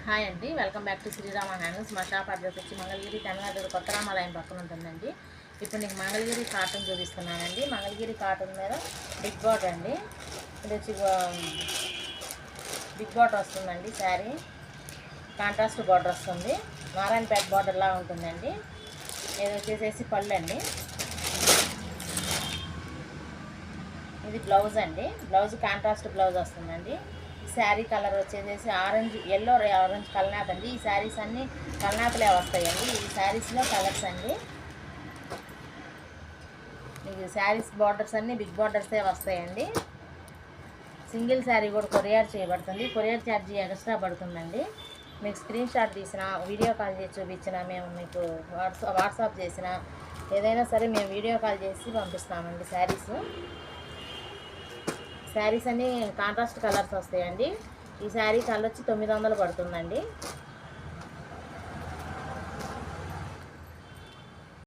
Hi అండి, welcome back to Srirama hands. మా shop address వచ్చి మంగళగిరి తెలంగాణ కొత్త రామాలయం పక్కన ఉంటుందండి. ఇప్పుడు నీకు మంగళగిరి కాటన్ చూపిస్తున్నానండి. మంగళగిరి కాటన్ మీద బిగ్ బార్డర్ అండి. ఇది వచ్చి బిగ్ బార్డర్ వస్తుందండి. శారీ కాంట్రాస్ట్ బార్డర్ వస్తుంది. నారాయణపేట బార్డర్ లాగా ఉంటుందండి. ఇది వచ్చేసేసి పళ్ళు అండి. ఇది బ్లౌజ్ అండి. బ్లౌజ్ కాంట్రాస్ట్ బ్లౌజ్ వస్తుందండి. శారీ కలర్ వచ్చేసేసి ఆరెంజ్, ఎల్లో ఆరెంజ్ కలనాథ్ అండి. ఈ శారీస్ అన్నీ కలనాథలే వస్తాయండి. ఈ శారీస్లో కలర్స్ అండి. మీకు శారీస్ బార్డర్స్ అన్నీ బిగ్ బార్డర్సే వస్తాయండి. సింగిల్ శారీ కూడా కొరియర్ చేయబడుతుంది. కొరియర్ ఛార్జీ ఎక్స్ట్రా పడుతుందండి. మీకు స్క్రీన్ షాట్ తీసిన, వీడియో కాల్ చేసి చూపించిన, మేము మీకు వాట్సాప్ చేసిన ఏదైనా సరే మేము వీడియో కాల్ చేసి పంపిస్తామండి. శారీస్ అన్నీ కాంట్రాస్ట్ కలర్స్ వస్తాయండి. ఈ శారీ కలర్ వచ్చి 900 పడుతుందండి.